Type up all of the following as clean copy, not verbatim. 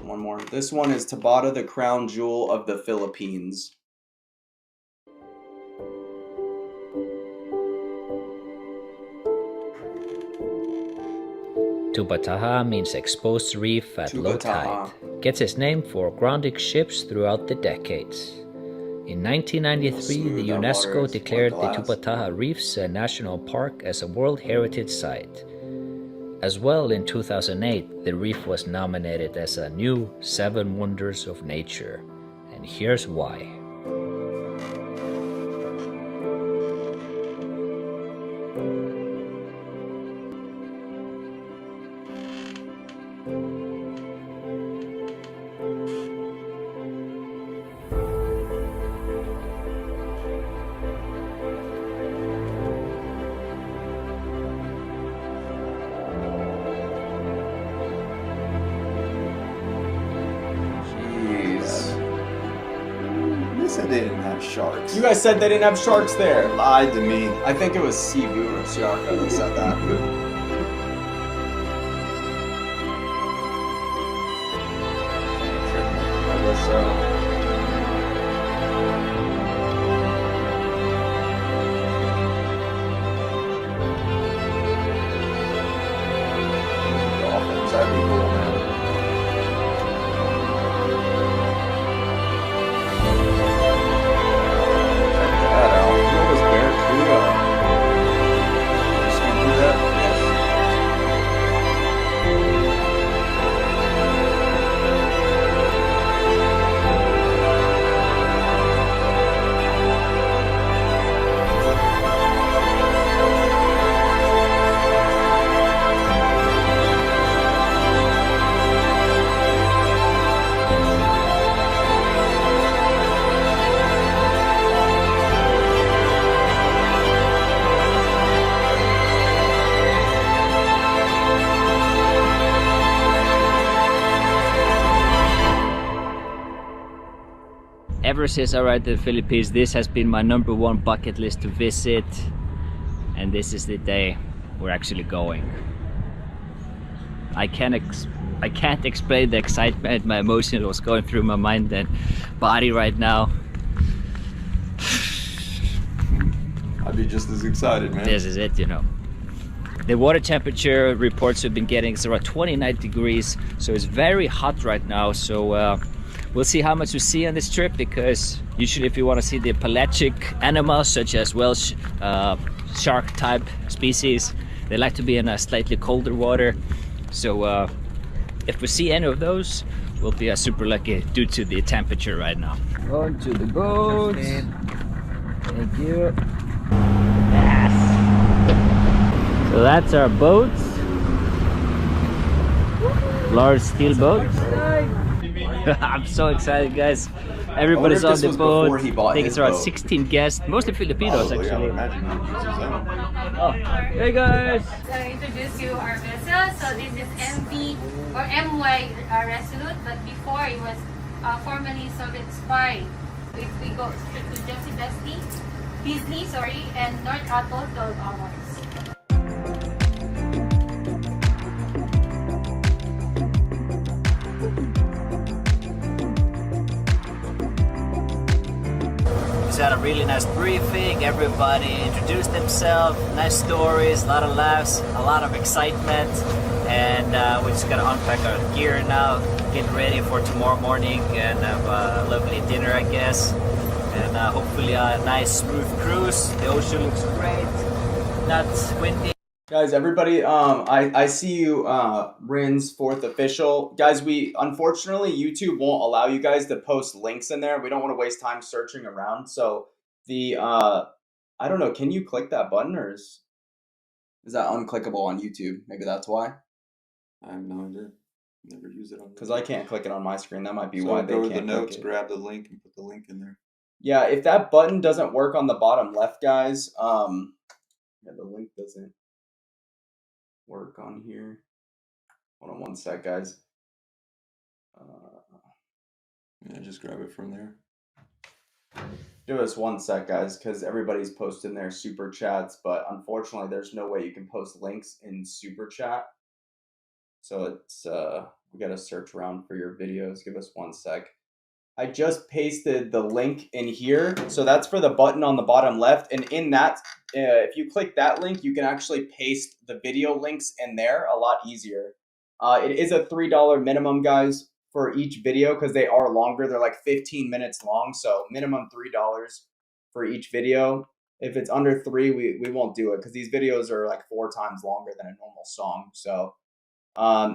one more. This one is Tubbataha, the crown jewel of the Philippines. Tubbataha means exposed reef at low tide. Gets its name for grounding ships throughout the decades. In 1993, the UNESCO declared the Tubbataha Reefs a national park as a World Heritage Site. As well, in 2008, the reef was nominated as a new 7 Wonders of Nature. And here's why. Said they didn't have sharks. You guys said they didn't have sharks there. Lied to me. I think it was Cebu or Siaka that said that. I guess so. Dolphins, that'd be cool, man. Ever since I arrived in the Philippines, this has been my #1 bucket list to visit, and this is the day we're actually going. I can't explain the excitement, my emotion was going through my mind and body right now. I'd be just as excited, man. This is it, you know. The water temperature reports we've been getting is around 29 degrees, so it's very hot right now. So we'll see how much we see on this trip, because usually if you want to see the pelagic animals such as Welsh shark type species, they like to be in a slightly colder water. So if we see any of those, we'll be super lucky due to the temperature right now. Going to the boat. Thank you. Yes. So that's our boat. Large steel boat. I'm so excited, guys. Everybody's on the boat. I think it's around 16 guests, mostly Filipinos actually. Oh, hey guys! Introduce you our vessel. So this is MV or MY Resolute, but before it was formerly Soviet Spy. If we go straight to Beasley, and North Atoll, 12 hours. We had a really nice briefing. Everybody introduced themselves, nice stories, a lot of laughs, a lot of excitement, and we're just gonna unpack our gear now, get ready for tomorrow morning, and have a lovely dinner, I guess, and hopefully a nice smooth cruise. The ocean looks great, not windy. Guys, everybody, I see you, Rin's 4th official. Guys, unfortunately, YouTube won't allow you guys to post links in there. We don't want to waste time searching around. So I don't know, can you click that button, or is that unclickable on YouTube? Maybe that's why. I have no idea. Never use it on. Because I can't click it on my screen. That might be why they can't. Go to the notes, grab the link, and put the link in there. Yeah, if that button doesn't work on the bottom left, guys, yeah, the link doesn't work on here. Hold on one sec, guys. Yeah, just grab it from there. Give us one sec, guys, because everybody's posting their super chats, but unfortunately, there's no way you can post links in super chat. So it's we gotta search around for your videos. Give us 1 sec. I just pasted the link in here. So that's for the button on the bottom left. And in that, if you click that link, you can actually paste the video links in there a lot easier. It is a $3 minimum, guys, for each video because they are longer. They're like 15 minutes long. So minimum $3 for each video. If it's under 3, we won't do it because these videos are like 4 times longer than a normal song. So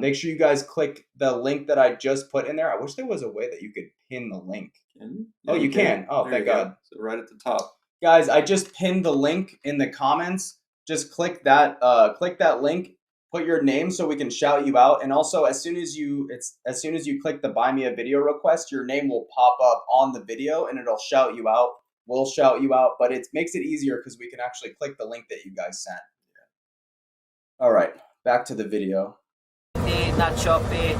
make sure you guys click the link that I just put in there. I wish there was a way that you could pin the link. Can you? Oh, you can. Oh, There thank you go. God. So right at the top. Guys, I just pinned the link in the comments. Just click that link, put your name so we can shout you out. And also as soon as you click the buy me a video request, your name will pop up on the video and it'll shout you out. We'll shout you out, but it makes it easier because we can actually click the link that you guys sent. All right, back to the video. Not choppy,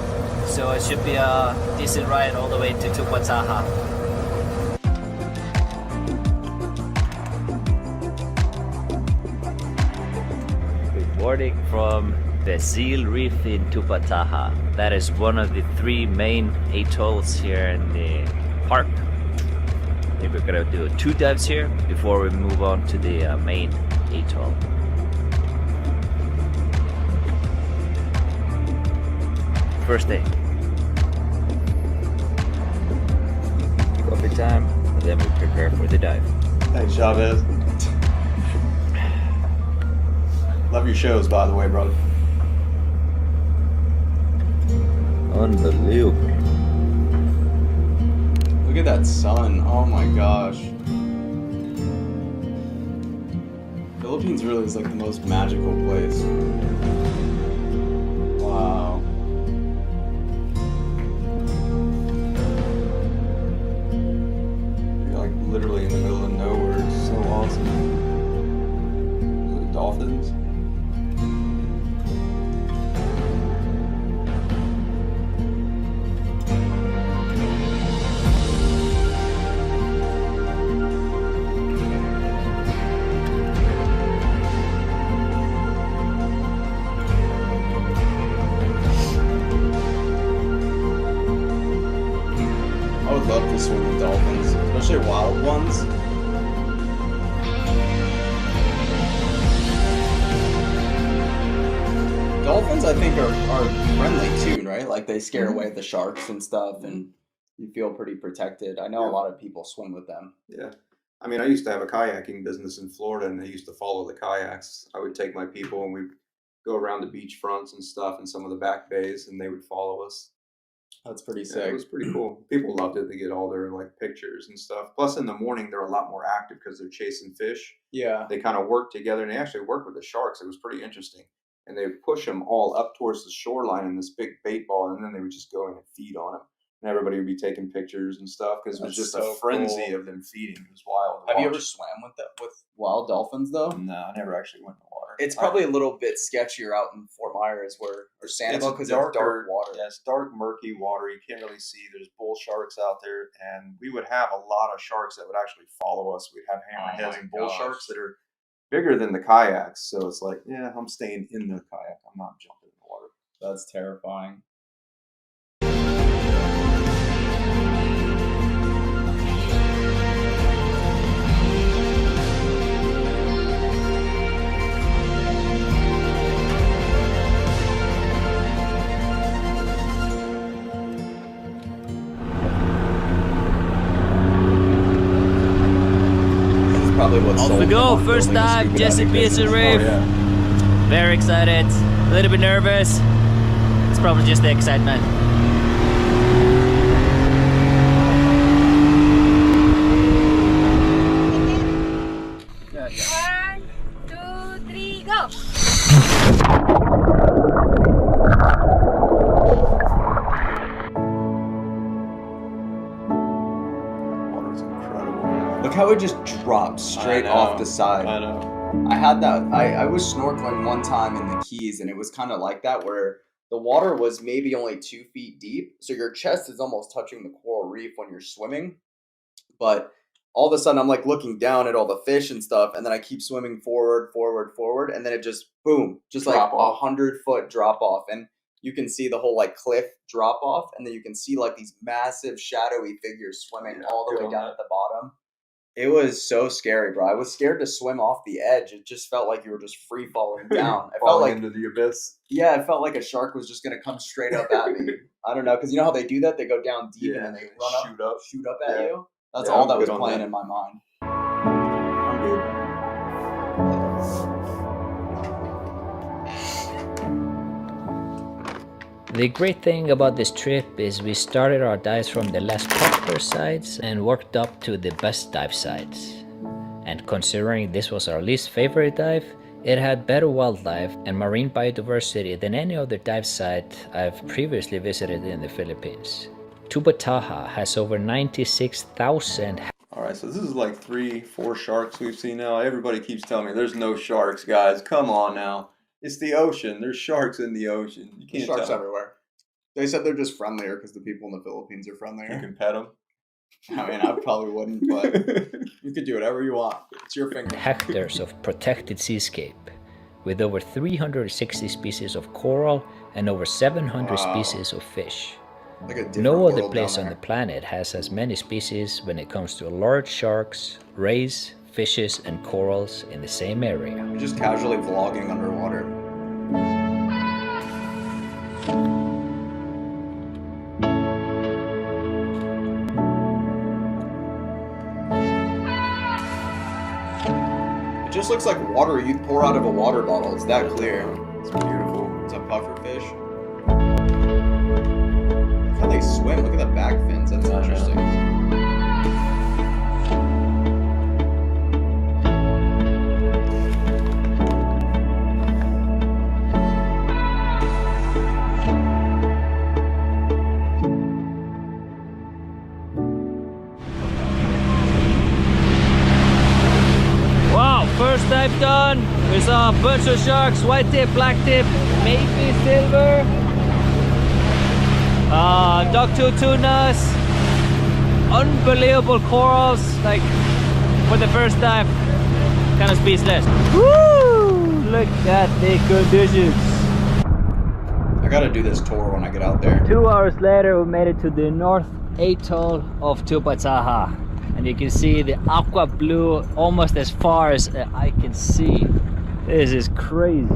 so it should be a decent ride all the way to Tubbataha. Good morning from the Seal Reef in Tubbataha. That is one of the 3 main atolls here in the park. I think we're gonna do 2 dives here before we move on to the main atoll. First day. Coffee time, and then we prepare for the dive. Thanks, Chavez. Love your shows, by the way, brother. Unbelievable. Look at that sun. Oh my gosh. Philippines really is like the most magical place. Wow. You're like literally in the middle of nowhere. It's so awesome. The dolphins. I would love to swim with dolphins, especially wild ones. Dolphins, I think, are friendly too, right? Like they scare away the sharks and stuff, and you feel pretty protected. I know a lot of people swim with them. Yeah. I mean, I used to have a kayaking business in Florida, and they used to follow the kayaks. I would take my people, and we'd go around the beach fronts and stuff and some of the back bays, and they would follow us. That's pretty Yeah, sick. it was pretty cool. People loved it. They get all their like pictures and stuff. Plus, in the morning, they're a lot more active because they're chasing fish. Yeah. They kind of work together, and they actually work with the sharks. It was pretty interesting. And they would push them all up towards the shoreline in this big bait ball, and then they would just go in and feed on them. And everybody would be taking pictures and stuff because it was That's just so a frenzy cool. of them feeding. It was wild. to Have you ever watch. swam with wild dolphins though? No, I never actually went in the water. It's probably a little bit sketchier out in Fort Myers or Sanibel because it's dark water. Yeah, it's dark, murky water. You can't really see. There's bull sharks out there, and we would have a lot of sharks that would actually follow us. We'd have hammerheads my and bull gosh. sharks that are bigger than the kayaks. So it's like, yeah, I'm staying in the kayak. I'm not jumping in the water. That's terrifying. This is probably what Off sold we them go, on first building a time, scuba Jesse diving Beats business. Reef. Oh, yeah. Very excited, a little bit nervous. It's probably just the excitement. One, two, three, go! Water's incredible. Look how it just drops straight I know, off the side. I know. I had that. I was snorkeling one time in the Keys, and it was kind of like that, where the water was maybe only 2 feet deep, so your chest is almost touching the coral reef when you're swimming. But all of a sudden, I'm like looking down at all the fish and stuff, and then I keep swimming forward, and then it just boom, just Drop like off. 100-foot drop off. And you can see the whole like cliff drop off, and then you can see like these massive shadowy figures swimming all the way down at the bottom. It was so scary, bro. I was scared to swim off the edge. It just felt like you were just free falling down. I felt like into the abyss. Yeah, it felt like a shark was just gonna come straight up at me. I don't know, because you know how they do that? They go down deep and then they run shoot up at you. That's all that was playing in my mind. I'm good. The great thing about this trip is we started our dives from the less popular sites and worked up to the best dive sites. And considering this was our least favorite dive, it had better wildlife and marine biodiversity than any other dive site I've previously visited in the Philippines. Tubbataha has over 96,000. Alright, so this is like 3-4 sharks we've seen now. Everybody keeps telling me there's no sharks, guys. Come on now. It's the ocean. There's sharks in the ocean. You can't There's sharks tell. everywhere. They said they're just friendlier because the people in the Philippines are friendlier. You can pet them. I mean, I probably wouldn't, but you could do whatever you want. It's your finger. Hectares of protected seascape, with over 360 species of coral and over 700 species of fish. Like a No other place on the planet has as many species when it comes to large sharks, rays, fishes, and corals in the same area. You're just casually vlogging underwater. It just looks like water you pour out of a water bottle. It's that clear. It's beautiful. It's a puffer fish. Look how they swim. Look at the back fins. That's interesting. Wow, first dive done. We saw a bunch of sharks, white tip, black tip, maybe silver. Dogtooth tunas. Unbelievable corals, like for the first dive. Kind of speechless. Woo! Look at the conditions. I gotta do this tour when I get out there. 2 hours later, we made it to the North Atoll of Tubbataha. And you can see the aqua blue almost as far as I can see. This is crazy.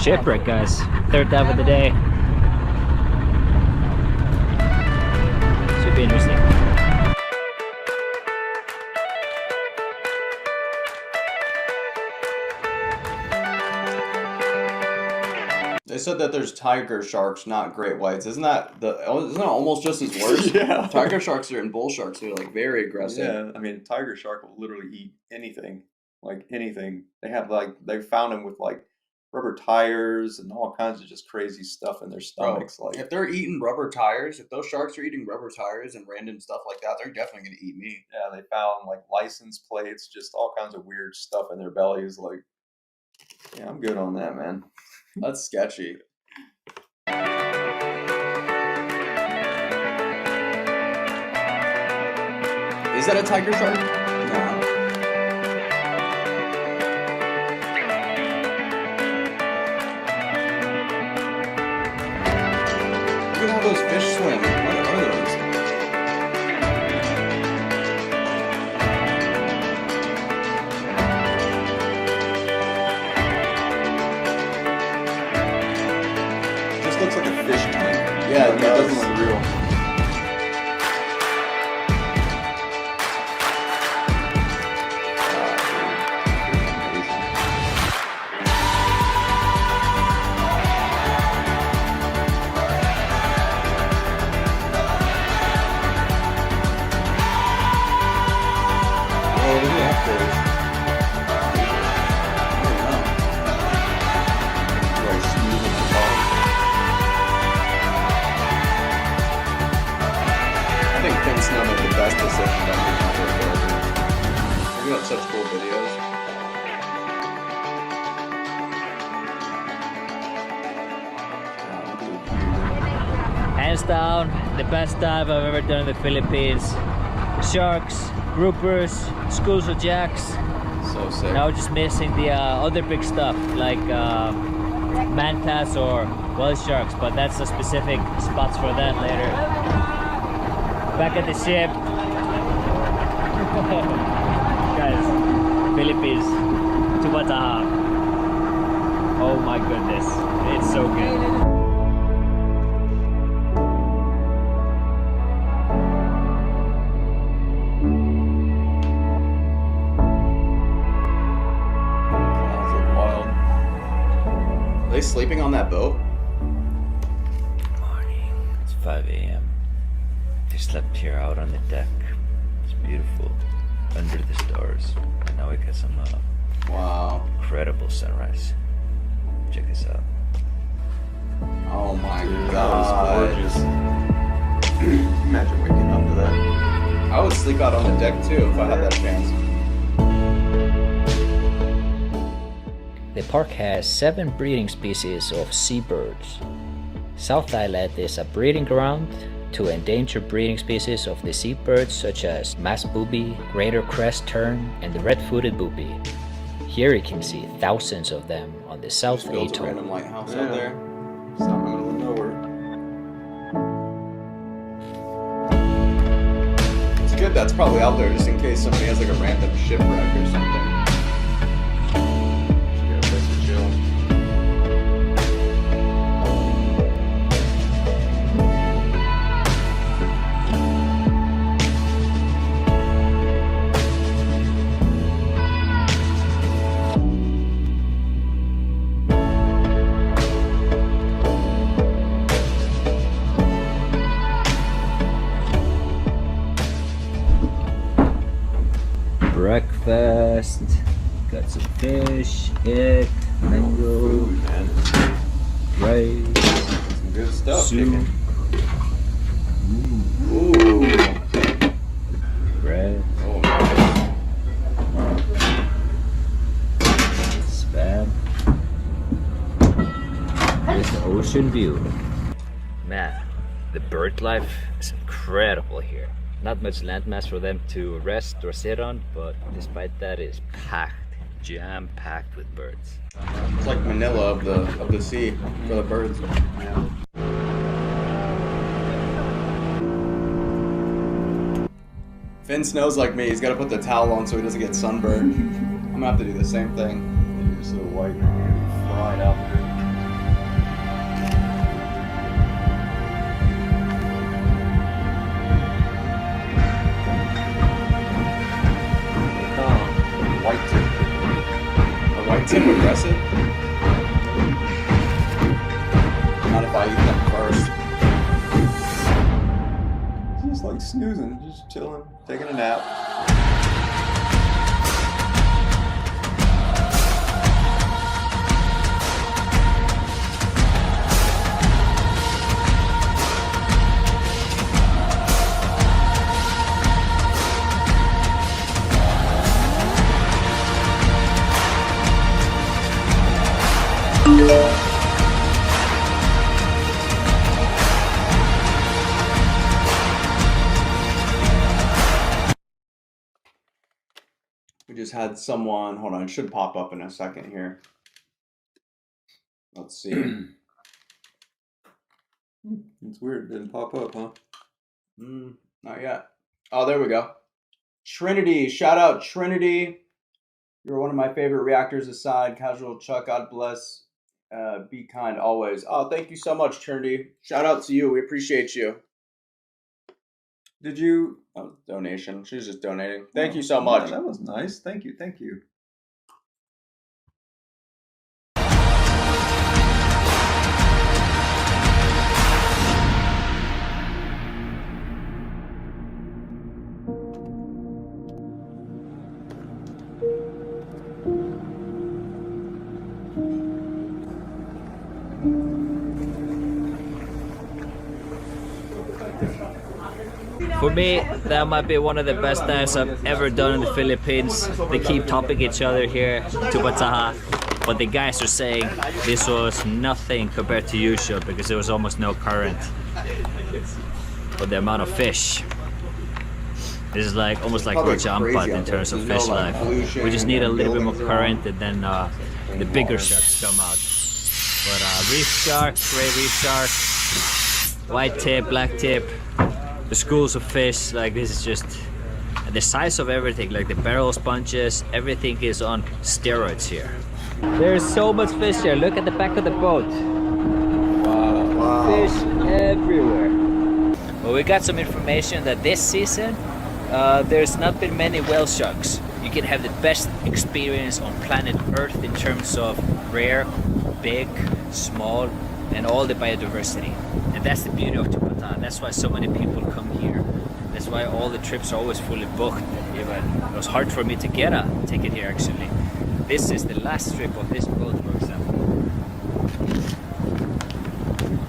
Shipwreck, guys. Third dive of the day. Should be interesting. They said that there's tiger sharks, not great whites. Isn't that almost just as worse? Yeah. Tiger sharks and bull sharks are like very aggressive. Yeah, I mean, tiger shark will literally eat anything, like anything. They found them with like rubber tires and all kinds of just crazy stuff in their stomachs. Bro, like if they're eating rubber tires, if those sharks are eating rubber tires and random stuff like that, they're definitely gonna eat me. yeah, they found like license plates, just all kinds of weird stuff in their bellies. Like, yeah, I'm good on that, man. That's sketchy. Is that a tiger shark? No. Look at how those fish swim. What are those? It just looks like a fish tank. Yeah, it It does. doesn't look real. Oh, look at that fish. I don't know. Like smooth at the bottom. I think Fin Snow made the best decision that we ever filmed. We got such cool videos. Hands down, the best dive I've ever done in the Philippines. Sharks, groupers, schools of jacks. So sick. Now we're just missing the other big stuff like mantas or whale sharks, but that's a specific spots for that later. Back at the ship. Guys, Philippines, Tubbataha. Oh my goodness, it's so good. Are they sleeping on that boat? Morning. It's 5 a.m. They slept here out on the deck. It's beautiful under the stars. And now we got some Wow. incredible sunrise. Check this out. Oh my Dude, that god. was gorgeous. Imagine waking up to that. I would sleep out on the deck too if I had that chance. The park has 7 breeding species of seabirds. South Islet is a breeding ground to endangered breeding species of the seabirds such as mass booby, greater crest tern, and the red-footed booby. Here you can see thousands of them on the South Just built a Atoll. random lighthouse Yeah. out there. It's not in the middle of nowhere. It's good that's probably out there just in case somebody has like a random shipwreck or something. Should get a place to chill. Breakfast, got some fish, egg, mango, Food, man. rice, Some good stuff. soup, Kicking. Ooh. bread, Oh nice. spam. There's the ocean view. Man, the bird life is incredible here. Not much landmass for them to rest or sit on, but despite that, it's packed, jam-packed with birds. It's like Manila of the sea for the birds. Finn snows like me. He's got to put the towel on so he doesn't get sunburned. I'm gonna have to do the same thing. You're so white, man. You're fried out there. White tip. A white tip aggressive? Not if I eat them first. Just like snoozing, just chilling, taking a nap. We just had someone, hold on, it should pop up in a second here. Let's see. It's weird, it didn't pop up, huh? Not yet. Oh, there we go. Trinity, shout out Trinity. You're one of my favorite reactors aside. Casual Chuck, God bless. Be kind always. Oh, thank you so much, Trinity. Shout out to you. We appreciate you. Did you? Oh, donation. She's just donating. Thank you so much. Yeah, that was nice. Thank you. Thank you. For me, that might be one of the best dives I've ever done in the Philippines. They keep topping each other here, Tubbataha, but the guys are saying this was nothing compared to usual because there was almost no current. But the amount of fish, this is like almost like Probably Rochampat crazy in out there. terms of There's fish no, like, life. pollution We just need a and little bit more buildings around. current and then the bigger sharks come out. But reef shark, gray reef shark, white tip, black tip, the schools of fish, like this is just the size of everything, like the barrel sponges, everything is on steroids here. There's so much fish here, look at the back of the boat. Wow. Fish everywhere. Well, we got some information that this season there's not been many whale sharks. You can have the best experience on planet Earth in terms of rare, big, small, and all the biodiversity. And that's the beauty of Tubbataha. That's why so many people come here. That's why all the trips are always fully booked. Even it was hard for me to get a ticket here actually. This is the last trip of this boat, for example.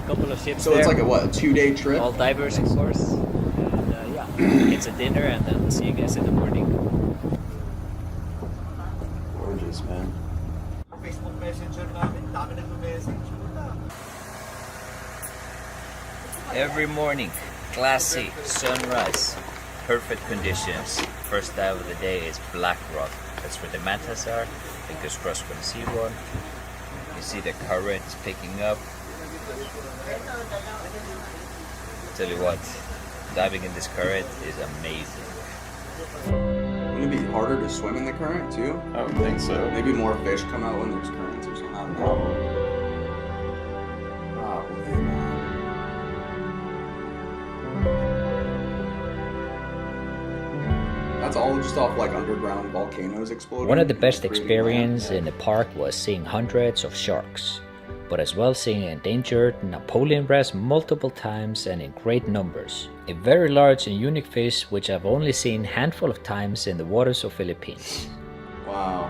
Couple of ships So there. it's like a what, a 2-day trip? All divers, of course. And yeah, it's a dinner, and then we'll see you guys in the morning. Gorgeous, man. Every morning, classy sunrise, perfect conditions. First dive of the day is black rock. That's where the mantas are. Fingers crossed we're gonna see one. You see the current picking up. Tell you what, diving in this current is amazing. Wouldn't it be harder to swim in the current too? I would think so. Maybe more fish come out when there's currents or something. Probably. Oh, man. That's all just off like underground volcanoes exploding. One of the best Creating experiences land. in the park was seeing hundreds of sharks, but as well seeing endangered Napoleon wrens multiple times and in great numbers. A very large and unique fish which I've only seen a handful of times in the waters of Philippines. Wow.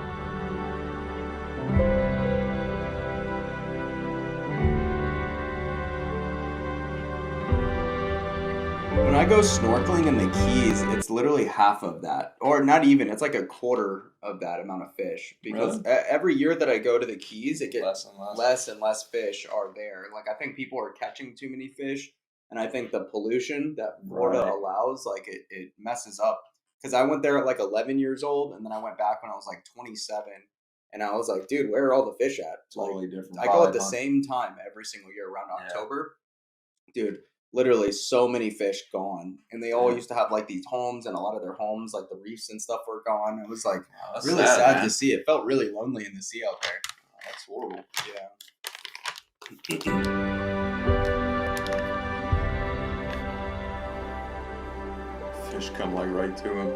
When I go snorkeling in the Keys, it's literally half of that. Or not even, it's like a quarter of that amount of fish. Because every year that I go to the Keys, it gets less and less fish are there. Like, I think people are catching too many fish. And I think the pollution that Florida allows, like, it messes up. Because I went there at like 11 years old, and then I went back when I was like 27. And I was like, dude, where are all the fish at? Totally like, different. I go at the same time every single year around October. Dude, literally so many fish gone. And they all used to have like these homes, and a lot of their homes, like the reefs and stuff, were gone. It was like really sad to see. It felt really lonely in the sea out there. That's horrible. Yeah. Fish come like right to him.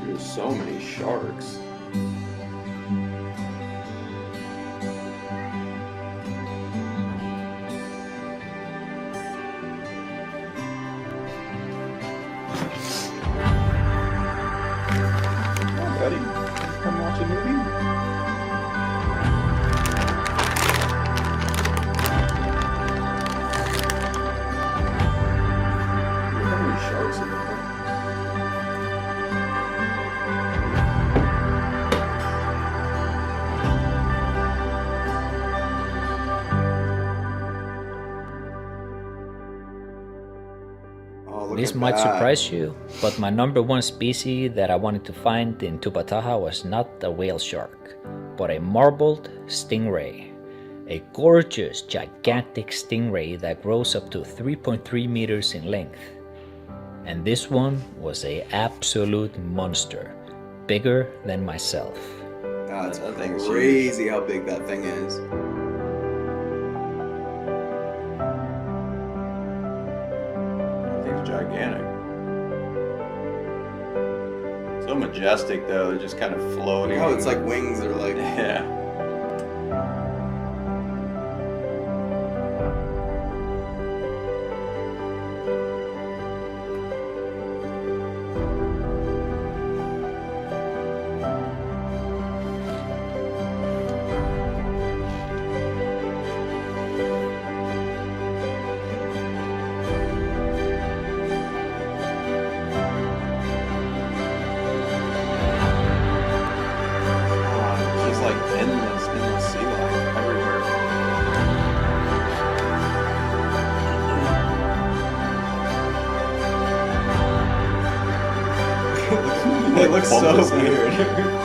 There's so many sharks. Come on, buddy. Come watch a movie. Look how many sharks in there. This might surprise you, but my number one species that I wanted to find in Tubbataha was not a whale shark, but a marbled stingray. A gorgeous, gigantic stingray that grows up to 3.3 meters in length. And this one was an absolute monster, bigger than myself. That's That thing's crazy how big that thing is. Gigantic. So majestic though, they're just kind of floating. Oh, it's like wings are like Yeah. She's like in They look so weird.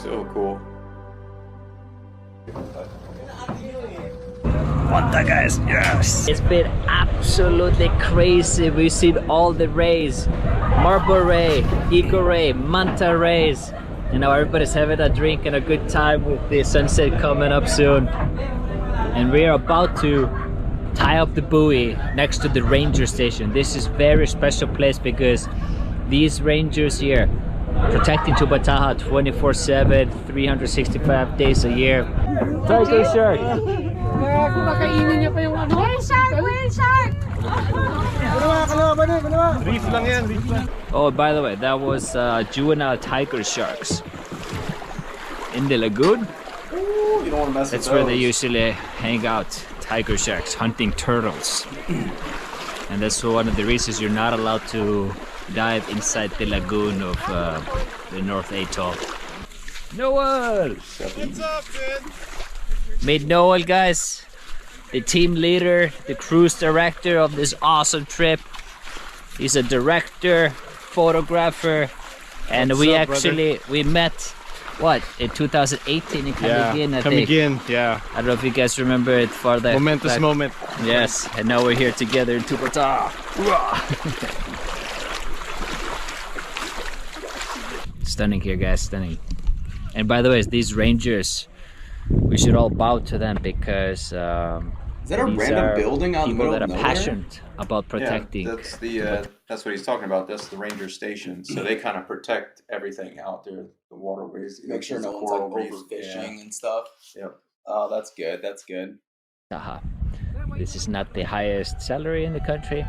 So cool. What the guys? Yes! It's been absolutely crazy. We've seen all the rays. Marble ray, eagle ray, manta rays. You know, everybody's having a drink and a good time with the sunset coming up soon. And we are about to tie up the buoy next to the ranger station. This is very special place because these rangers here protecting Tubbataha 24/7, 365 days a year. Tiger shark! Whale shark! Whale shark! Oh, by the way, that was juvenile tiger sharks in the lagoon. Ooh, you don't want to mess That's with where they those. usually hang out, tiger sharks, hunting turtles. And that's one of the reasons you're not allowed to dive inside the lagoon of the North Atoll. Noel! What's up, man? Meet Noel, guys. The team leader, the cruise director of this awesome trip. He's a director, photographer, and What's we up, we met, what, in 2018 in Camiguin, I think. Camiguin, yeah. I don't know if you guys remember it for the Momentous moment. Yes, and now we're here together in Tubbataha. Stunning here, guys, stunning. And by the way, these rangers, we should all bow to them because Is that a these random are building out in the people middle that of are nowhere? passionate about protecting. Yeah, that's what he's talking about. That's the ranger station. So they kind of protect everything out there, the waterways. Make sure no the one's coral like reefs. overfishing and stuff. Yep. Oh, that's good. That's good. Taha. This is not the highest salary in the country.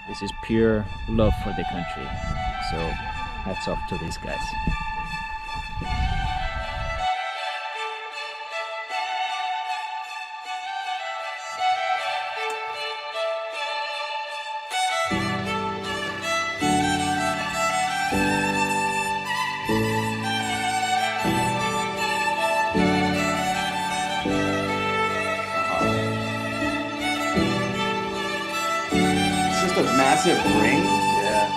This is pure love for the country. So hats off to these guys. It's just a massive ring. Yeah.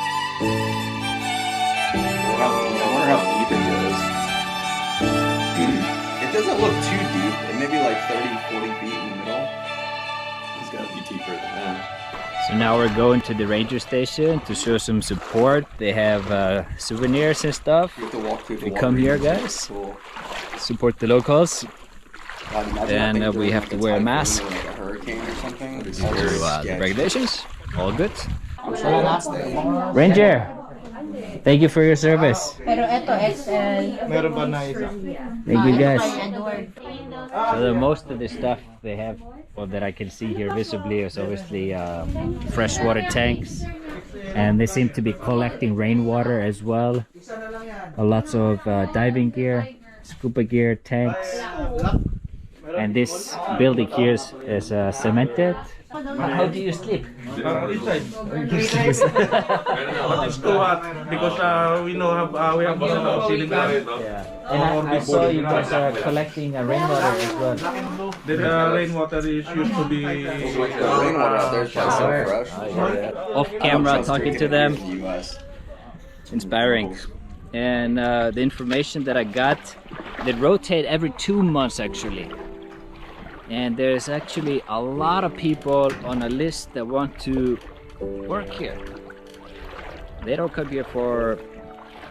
I wonder how deep it goes. It doesn't look too deep. It may be like 30, 40 feet in the middle. It's got to be deeper than that. So now we're going to the ranger station to show some support. They have souvenirs and stuff. You have to walk through the We water. come here, It's really guys. Cool. Support the locals. God, imagine And, that thing we during, have like, to a wear a typhoon mask. or, like a hurricane or something. That'd be That's scary. just The sketch. regulations, all good. I'm sure that's there. Ranger, thank you for your service. Pero eto, XL. Meron ba na isa? Thank you, guys. Edward. So most of the stuff they have, or that I can see here visibly, is obviously freshwater tanks, and they seem to be collecting rainwater as well. Lots of diving gear, scuba gear, tanks, and this building here is cemented. How do you sleep? Inside. But it's too hot because we know we have ceiling fan. Yeah. And I saw you guys are collecting rainwater as well. The rainwater is used to be The rainwater out there is probably so fresh. Off camera, I'm talking to drinking it them. in the US. Inspiring. And the information that I got, they rotate every 2 months actually. And there's actually a lot of people on a list that want to work here. They don't come here for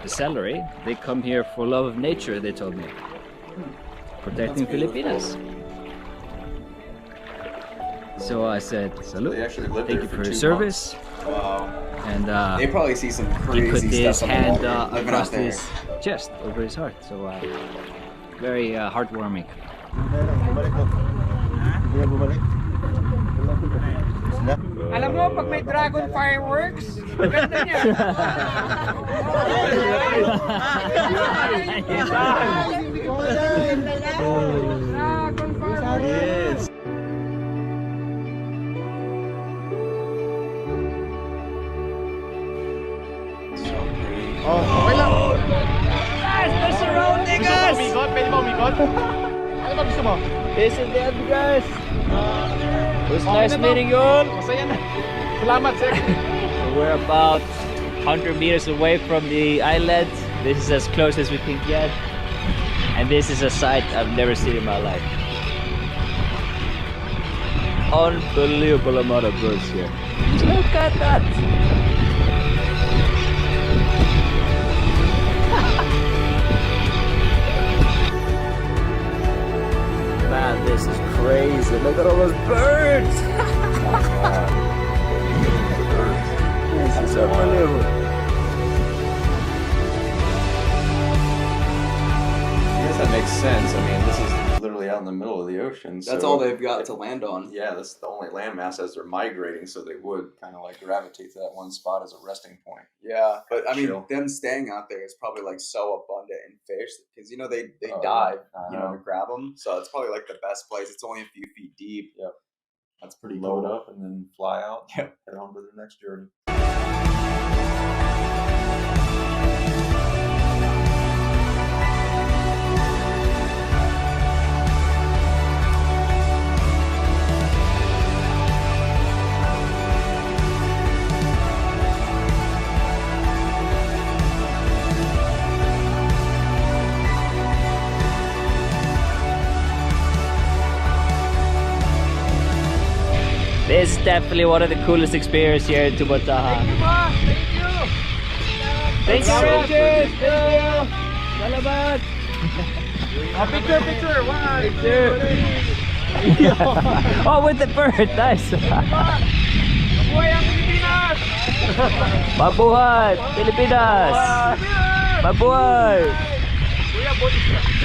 the salary, they come here for love of nature, they told me. protecting Filipinas. So I said, salute. They actually lived Thank there you for your 2 service. Wow. And They probably see some he put crazy his stuff on the hand wall, living across out there. his chest over his heart. So very heartwarming. Alam mo, pag may dragon fireworks, ganda niya. Dragon fireworks. Okay lang. Guys, they're surrounding us! Umikot? Pwede ba umikot? Ano ba gusto mo? This is the end, guys. It was Okay nice na to. meeting you all. Masaya na. Salamat, sir. So we're about 100 meters away from the island. This is as close as we can get. And this is a sight I've never seen in my life. Unbelievable amount of birds here. Look at that! Man, this is crazy. Look at all those birds! This is unbelievable. I guess that makes sense. I mean, this is literally out in the middle of the ocean. That's so- all they've got to land on. Yeah, that's the only landmass as they're migrating, so they would kind of like gravitate to that one spot as a resting point. Yeah, but I mean, Chill. them staying out there is probably like so abundant in fish because you know they Oh, dive, yeah. you know, to grab them. So it's probably like the best place. It's only a few feet deep. Yep. That's pretty Load cool. up and then fly out. Yep. Head on to the next journey. This is definitely one of the coolest experiences here in Tubbataha. Thank you, Rangers! Thank you! Salamat! Picture, picture. One, Picture. Oh, with the bird! Nice! Buhay ang Pilipinas! Mabuhay! Pilipinas! Mabuhay!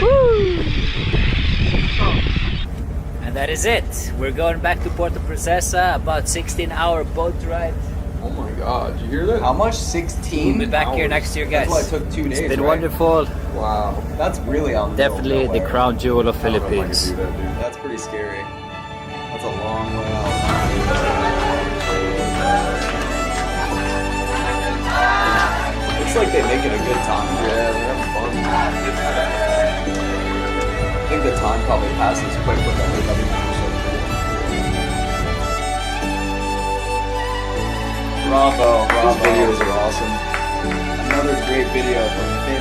Woo! And that is it. We're going back to Puerto Princesa. About 16-hour boat ride. Oh my God! Did you hear that? How much? We'll 16? be back here hours. next year, guys. That's why it took 2 days. It's been right? wonderful. Wow. That's really on the middle of Definitely the nowhere. crown jewel of I don't know if I could Philippines. do that, dude. That's pretty scary. That's a long way out. Looks like they make it a good time. Yeah, they're having fun. I think the time probably passes quick with everybody. Bravo, bravo. These videos are awesome. Another great video from Finn